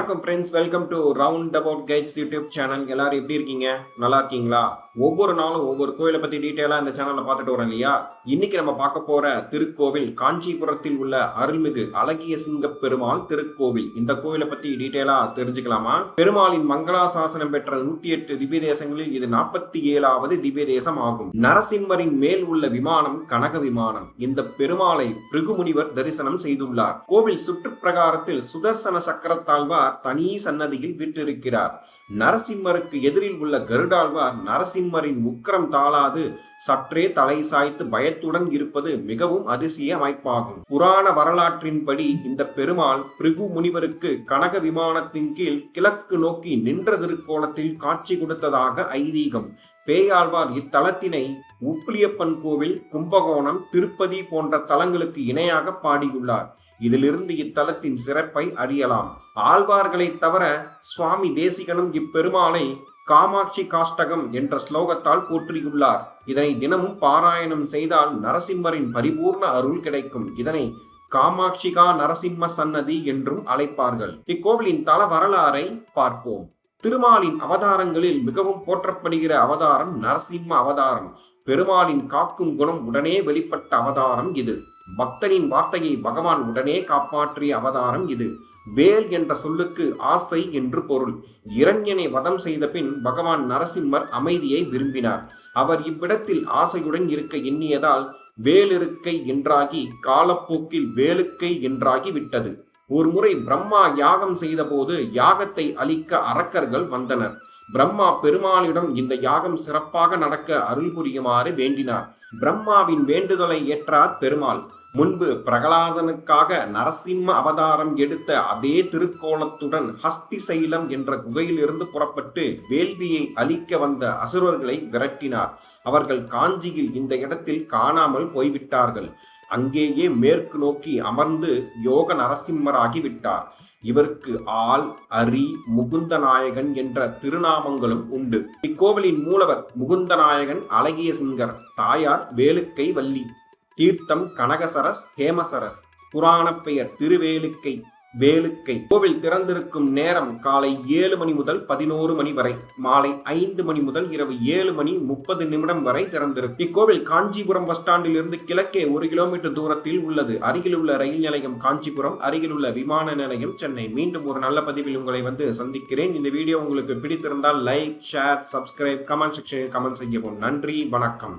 வணக்கம் friends, welcome to round about guides YouTube channel. எல்லாரும் எப்படி இருக்கீங்க? நல்லா இருக்கீங்களா? ஒவ்வொரு நாளும் ஒவ்வொரு கோயிலை பத்தி டீட்டெயிலா இந்த சேனல்ல பார்த்துட்டு வரோம் இல்லையா? இன்னைக்கு நம்ம பார்க்க போற திருக்கோவில் காஞ்சிபுரத்தில் உள்ள அருள்மிகு அழகிய சிங்க பெருமாள் திருக்கோவில். இந்த கோயிலை பத்தி டீட்டெயிலா தெரிஞ்சுக்கலாமா? பெருமாளின் மங்களாசாசனம் பெற்ற 108 திவ்ய தேசங்களில் இது 47வது திவ்ய தேசம் ஆகும். நரசிம்மரின் மேல் உள்ள விமானம் கனக விமானம். இந்த பெருமாளை பிருகுமுனிவர் தரிசனம் செய்துள்ளார். கோவில் சுற்றுப்பிரகாரத்தில் சுதர்சன சக்கரத்தால் தனி சன்னதியில் வீற்றிருக்கிறார். நரசிம்மருக்கு எதிரில் உள்ள கருடாழ்வார் நரசிம்மரின் முக்கரம் தாளாது சற்றே தலை சாய்த்து பயத்துடன் இருப்பது மிகவும் அதிசய அமைப்பாகும். புராண வரலாற்றின்படி இந்த பெருமாள் பிருகு முனிவருக்கு கனக விமானத்தின் கீழ் கிழக்கு நோக்கி நின்ற திருக்கோலத்தில் காட்சி கொடுத்ததாக ஐதீகம். பேயாழ்வார் இத்தலத்தினை உப்பிலியப்பன் கோவில், கும்பகோணம், திருப்பதி போன்ற தலங்களுக்கு இணையாக பாடியுள்ளார். இதிலிருந்து இத்தலத்தின் சிறப்பை அறியலாம். ஆழ்வார்களை தவிர சுவாமி தேசிகனும் இப்பெருமாளை காமாட்சி காஷ்டகம் என்ற ஸ்லோகத்தால் போற்றியுள்ளார். இதனை தினமும் பாராயணம் செய்தால் நரசிம்மரின் பரிபூர்ண அருள் கிடைக்கும். இதனை காமாட்சிகா நரசிம்ம சன்னதி என்றும் அழைப்பார்கள். இக்கோவிலின் தல வரலாறை பார்ப்போம். திருமாலின் அவதாரங்களில் மிகவும் போற்றப்படுகிற அவதாரம் நரசிம்ம அவதாரம். பெருமாளின் காக்கும் குணம் உடனே வெளிப்பட்ட அவதாரம் இது. பக்தனின் வார்த்தையை பகவான் உடனே காப்பாற்றிய அவதாரம் இது. வேல் என்ற சொல்லுக்கு ஆசை என்று பொருள். இரண்யனை வதம் செய்த பின் பகவான் நரசிம்மர் அமைதியை விரும்பினார். அவர் இவ்விடத்தில் ஆசையுடன் இருக்க எண்ணியதால் வேலிருக்கை என்றாகி காலப்போக்கில் வேலுக்கை என்றாகி விட்டது. ஒரு முறை பிரம்மா யாகம் செய்த போது யாகத்தை அழிக்க அரக்கர்கள் வந்தனர். பிரம்மா பெருமாளிடம் இந்த யாகம் சிறப்பாக நடக்க அருள் புரியுமாறு வேண்டினார். பிரம்மாவின் வேண்டுதலை ஏற்றார் பெருமாள். முன்பு பிரகலாதனுக்காக நரசிம்ம அவதாரம் எடுத்த அதே திருக்கோலத்துடன் ஹஸ்திசைலம் என்ற குகையிலிருந்து புறப்பட்டு வேள்வியை அழிக்க வந்த அசுரர்களை விரட்டினார். அவர்கள் காஞ்சியில் இந்த இடத்தில் காணாமல் போய்விட்டார்கள். அங்கேயே மேற்கு நோக்கி அமர்ந்து யோக நரசிம்மராகி விட்டார். இவருக்கு ஆல், அரி, முகுந்தநாயகன் என்ற திருநாமங்களும் உண்டு. இக்கோவிலின் மூலவர் முகுந்தநாயகன் அழகிய சிங்கர், தாயார் வேலுக்கை வள்ளி. தீர்த்தம் கனகசரஸ், ஹேமசரஸ். புராண பெயர் திருவேலுக்கை, வேலுக்கை. கோவில் திறந்திருக்கும் நேரம் காலை 7 மணி முதல் 11 மணி வரை, மாலை 5 மணி முதல் இரவு 7:30 வரை திறந்திருக்கும். இக்கோவில் காஞ்சிபுரம் பஸ் ஸ்டாண்டில் இருந்து கிழக்கே 1 கிலோமீட்டர் தூரத்தில் உள்ளது. அருகில் உள்ள ரயில் நிலையம் காஞ்சிபுரம், அருகில் உள்ள விமான நிலையம் சென்னை. மீண்டும் ஒரு நல்ல பதிவில் உங்களை சந்திக்கிறேன். இந்த வீடியோ உங்களுக்கு பிடித்திருந்தால் லைக், ஷேர், சப்ஸ்கிரைப், கமெண்ட் செக்ஷனில் கமெண்ட் செய்யவும். நன்றி, வணக்கம்.